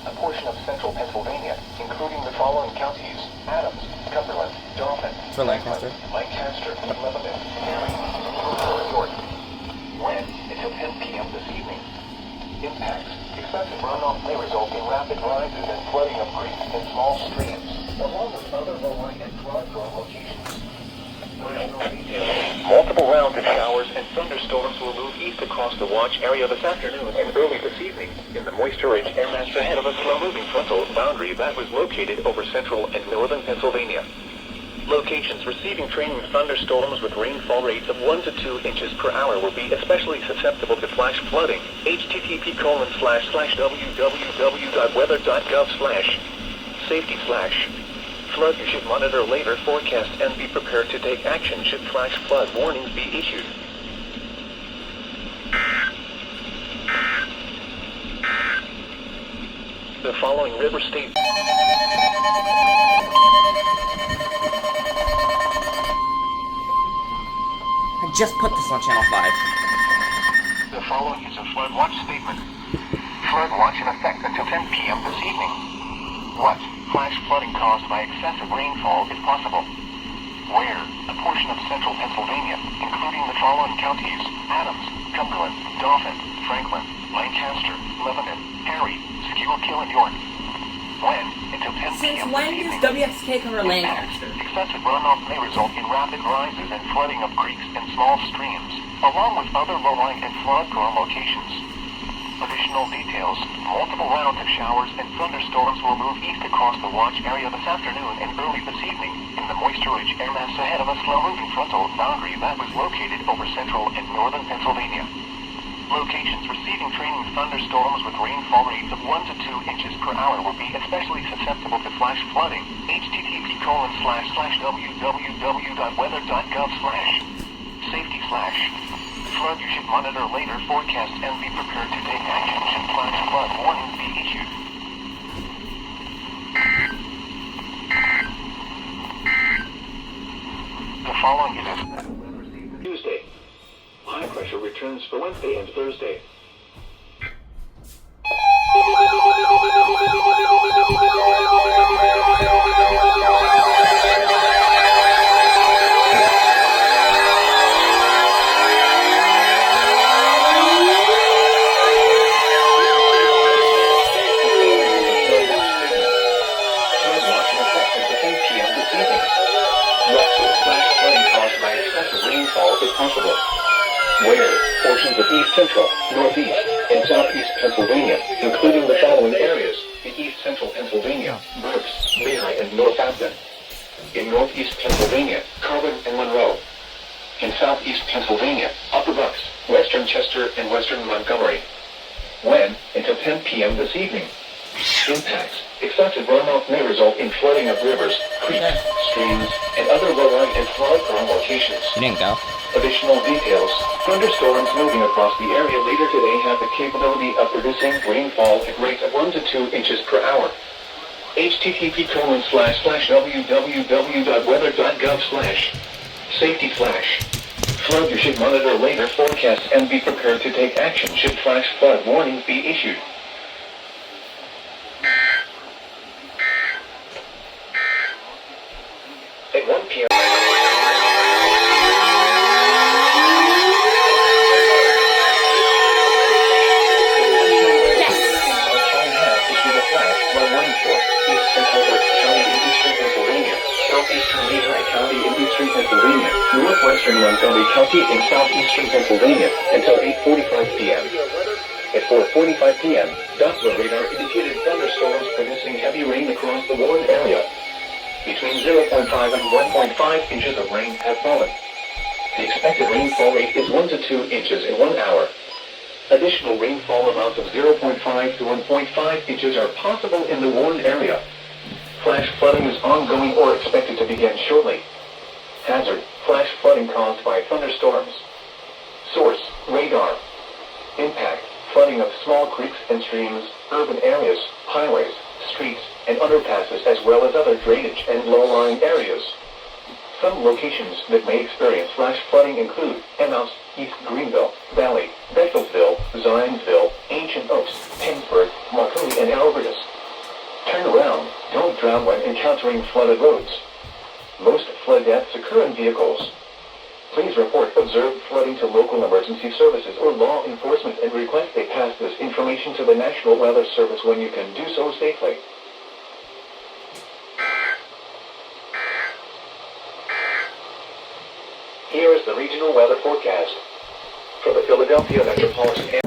a portion of central Pennsylvania, including the following counties: Adams, Cumberland, Dauphin, For Lancaster. Lancaster, Lebanon, Erie, New York. When? Until 10 p.m. this evening. Impacts. Excessive runoff may result in rapid rises and flooding of creeks and small streams, along with other low-lying and flood-prone locations. Multiple rounds of showers and thunderstorms will move east across the watch area this afternoon and early this evening in the moisture-rich air mass ahead of a slow-moving frontal boundary that was located over central and northern Pennsylvania. Locations receiving training thunderstorms with rainfall rates of 1 to 2 inches per hour will be especially susceptible to flash flooding. http://www.weather.gov/safety/. Flood. You should monitor later forecasts and be prepared to take action should flash flood warnings be issued. The following river state. I just put this on Channel 5. The following is a flood watch statement. Flood watch in effect until 10 p.m. this evening. What? Flash flooding caused by excessive rainfall is possible. Where? A portion of central Pennsylvania, including the following counties: Adams, Cumberland, Dauphin, Franklin, Lancaster, Lebanon, Erie, Schuylkill, and York. When? Until 10 Since p.m. when does WXK cover Lancaster? Excessive runoff may result in rapid rises and flooding of creeks and small streams, along with other low-lying and flood-prone locations. Additional details: multiple rounds of showers and thunderstorms will move east across the watch area this afternoon and early this evening in the moisture-rich air mass ahead of a slow-moving frontal boundary that was located over central and northern Pennsylvania. Locations receiving training thunderstorms with rainfall rates of 1 to 2 inches per hour will be especially susceptible to flash flooding. http://www.weather.gov/safety/. Flood. You should monitor later forecasts and be prepared to take action should flash flood warnings be issued. The following is Tuesday. High pressure returns for Wednesday and Thursday. Where? Portions of east central, northeast, and southeast Pennsylvania, including the following areas: in east central Pennsylvania, Berks, Lehigh, and Northampton. In northeast Pennsylvania, Carbon and Monroe. In southeast Pennsylvania, Upper Bucks, western Chester, and western Montgomery. When? Until 10 p.m. this evening. Impacts. Excessive runoff may result in flooding of rivers, creeks, streams, and other low-lying and flood-prone locations. You didn't go. Additional details: thunderstorms moving across the area later today have the capability of producing rainfall at rates of 1 to 2 inches per hour. http://www.weather.gov/safety/. Flood. You should monitor later forecasts and be prepared to take action should flash flood warnings be issued. At 1 p.m. Pennsylvania, northwestern Montgomery County in southeastern Pennsylvania until 8:45 p.m. At 4:45 p.m., Doppler radar indicated thunderstorms producing heavy rain across the warned area. Between 0.5 and 1.5 inches of rain have fallen. The expected rainfall rate is 1 to 2 inches in 1 hour. Additional rainfall amounts of 0.5 to 1.5 inches are possible in the warned area. Flash flooding is ongoing or expected to begin shortly. Hazard: flash flooding caused by thunderstorms. Source: radar. Impact: flooding of small creeks and streams, urban areas, highways, streets, and underpasses, as well as other drainage and low-lying areas. Some locations that may experience flash flooding include Emmaus, East Greenville, Valley, Bechtelsville, Zionsville, Ancient Oaks, Pennsburg, Marconi, and Albertus. not drown when encountering flooded roads. Most flood deaths occur in vehicles. Please report observed flooding to local emergency services or law enforcement and request they pass this information to the National Weather Service when you can do so safely. Here is the regional weather forecast for the Philadelphia metropolitan area.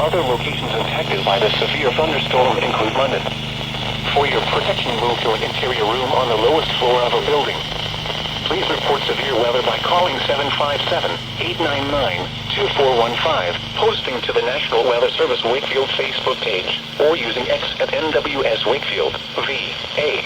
Other locations impacted by the severe thunderstorm include London. For your protection, move to an interior room on the lowest floor of a building. Please report severe weather by calling 757-899-2415, posting to the National Weather Service Wakefield Facebook page, or using X at NWS Wakefield, VA.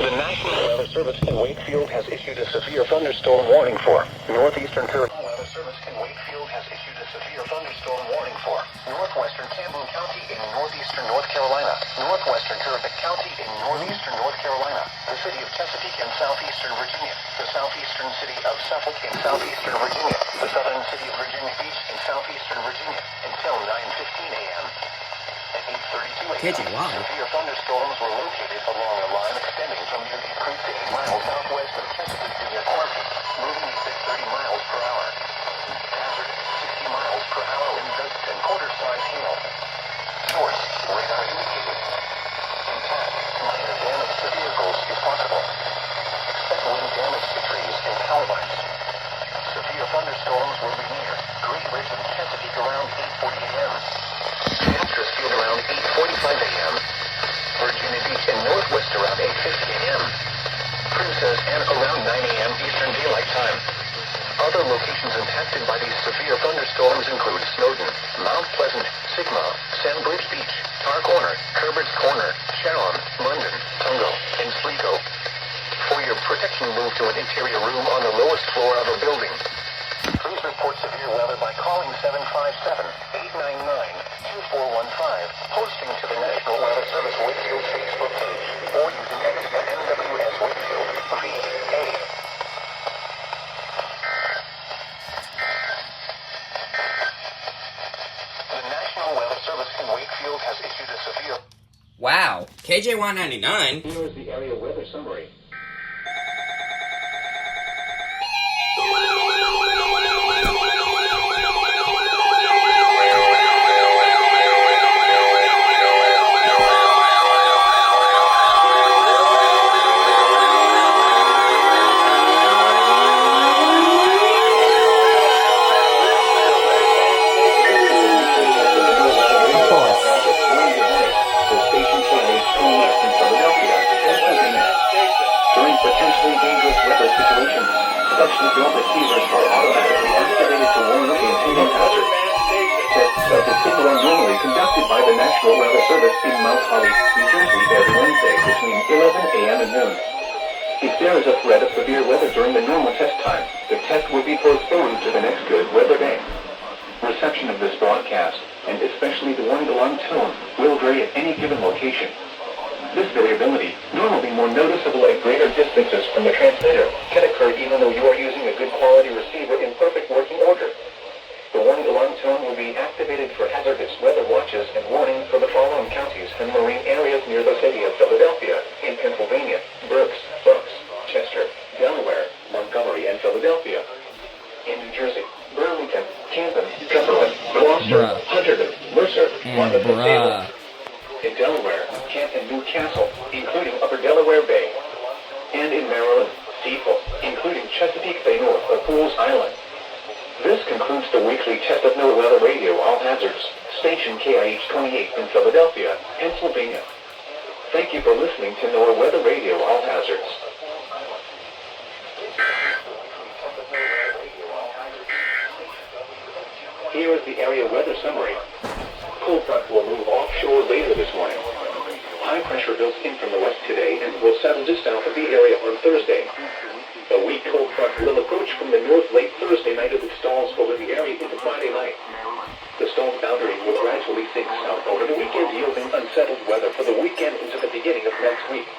The National Weather Service in Wakefield has issued a severe thunderstorm warning for northeastern Torrential. Weather Service in Wakefield has issued a severe thunderstorm warning for northwestern Camden County in northeastern North Carolina, northwestern Turbic County in northeastern North Carolina, the city of Chesapeake in southeastern Virginia, the southeastern city of Suffolk in southeastern Virginia, the southern city of Virginia Beach in southeastern Virginia until 9:15 a.m. At 8:32 a.m., severe thunderstorms were located along a line extending from near Deep Creek to 8 miles southwest of Chesapeake to near Corn Peak, moving east at 30 miles per hour. Hazard, 60 miles per hour wind gusts and quarter-size hail. Source, radar indicated. Impact, minor damage to vehicles is possible. Expect wind damage to trees and power lines. Severe thunderstorms will be near Great Bridge and Chesapeake around 8:40 a.m. Mansfield around 8:45 a.m. Virginia Beach and Northwest around 8:50 a.m. Princess Anne around 9 a.m. Eastern Daylight Time. Other locations impacted by these severe thunderstorms include Snowden, Mount Pleasant, Sigma, Sandbridge Beach, Tar Corner, Herbert's Corner, Sharon, London, Tungo, and Sligo. For your protection, move to an interior room on the lowest floor of a building. Please report severe weather by calling 757-899-2415, posting to the National Weather Service Wakefield Facebook page, or using X at NWS Wakefield, VA. The National Weather Service in Wakefield has issued a severe... Wow, KJ199. Here is the area weather summary. Potentially dangerous weather situations, such built receivers are automatically activated to warn of the impending hazard. Tests of the signal are normally conducted by the National Weather Service in Mount Holly, New Jersey every Wednesday between 11 a.m. and noon. If there is a threat of severe weather during the normal test time, the test will be postponed to the next good weather day. Reception of this broadcast, and especially the warning-alarm tone, will vary at any given location. This variability, normally more noticeable at greater distances from the transmitter, can occur even though you are using a good quality receiver in perfect working order. The warning alarm tone will be activated for hazardous weather watches and warning for the following counties and marine areas near the city of Philadelphia, in Pennsylvania, Berks, Bucks, Chester, Delaware, Montgomery, and Philadelphia. In New Jersey, Burlington, Camden, Cumberland, Gloucester, Hunterdon, Mercer, and bruh. In Delaware, Kent and Newcastle, including Upper Delaware Bay. And in Maryland, Seafoam, including Chesapeake Bay north of Fools Island. This concludes the weekly Test of NOAA Weather Radio All Hazards, station KIH 28 in Philadelphia, Pennsylvania. Thank you for listening to NOAA Weather Radio All Hazards. here is the area weather summary. Cold front will move offshore later this morning. High pressure builds in from the west today and will settle just south of the area on Thursday. A weak cold front will approach from the north late Thursday night as it stalls over the area into Friday night. The storm boundary will gradually sink south over the weekend, yielding unsettled weather for the weekend into the beginning of next week.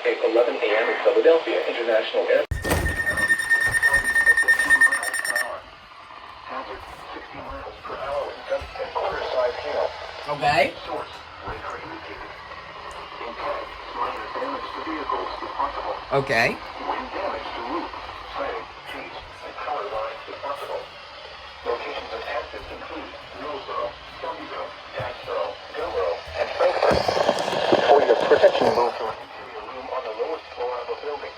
At 11 a.m. in Philadelphia International Airport. Hazard 60 miles per hour with gust and quarter-size hail. Okay. Source, radar indicated. Impact, minor damage to vehicles if possible. Okay. Wind damage to roof, siding, trees, and power lines if possible. Locations of hazards include Roseboro, Shelbyville, Jacksboro, Gilboro, and Frankfurt. For your protection, move to an interior room on the lowest floor of a building.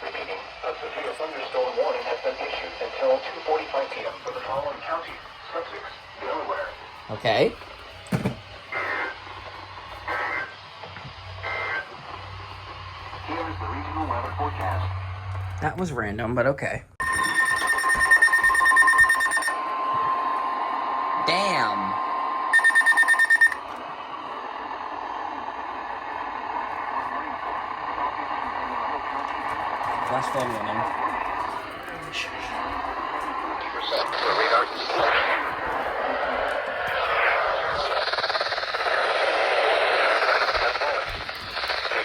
Repeating, a severe thunderstorm warning has been issued until 2:45 p.m. for the following counties: Sussex, Delaware. Okay. Here is the regional weather forecast. That was random, but okay. Damn. Flash flood warning. The radar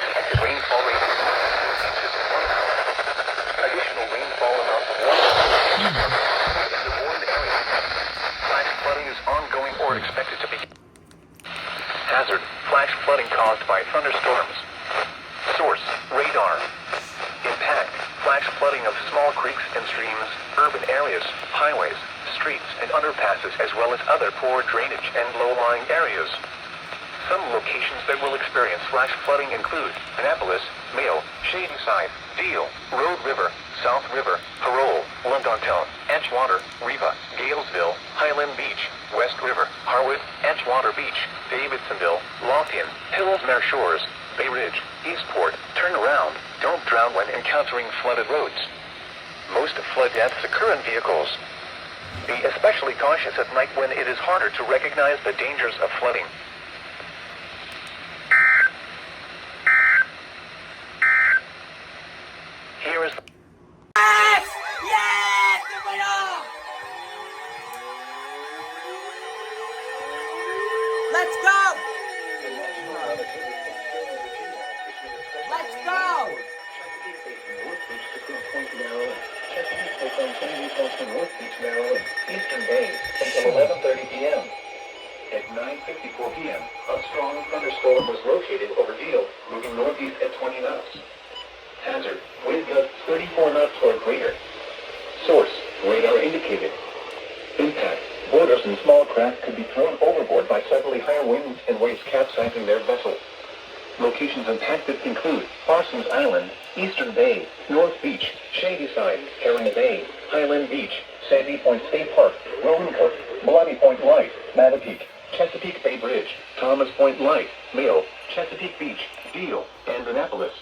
expected rainfall rate is 1. Additional rainfall amount of 1 in the warned area. Flash flooding is ongoing or expected to be. Hazard: flash flooding caused by thunderstorms. Source: radar. Impact: flash flooding of small creeks and streams, urban areas, highways, streets, and underpasses, as well as other poor drainage and low-lying areas. Some locations that will experience flash flooding include Annapolis, Mayo, Shadyside, Deal, Road River, South River, Parole, Londontown, Edgewater, Riva, Galesville, Highland Beach, West River, Harwood, Edgewater Beach, Davidsonville, Lothian, Hillsmere Shores, Bay Ridge, Eastport. Turn around. Don't drown when encountering flooded roads. Most flood deaths occur in vehicles. Be especially cautious at night when it is harder to recognize the dangers of flooding. Here is Yes! Yes! The winner! Let's go! Let's go! Eastern Bay until 11:30 p.m. At 9:54 p.m., a strong thunderstorm was located over Deal, moving northeast at 20 knots. Hazard: wind gusts 34 knots or greater. Source: radar indicated. Impact: boaters and small craft could be thrown overboard by suddenly higher winds and waves capsizing their vessel. Locations impacted include Parsons Island, Eastern Bay, North Beach, Shadyside, Herring Bay, Highland Beach, Sandy Point State Park, Roanoke, Bloody Point Light, Mattapique, Chesapeake Bay Bridge, Thomas Point Light, Mayo, Chesapeake Beach, Deal, and Annapolis.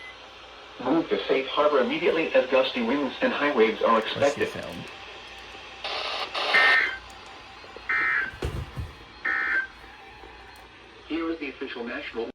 Move to safe harbor immediately as gusty winds and high waves are expected. Here is the official national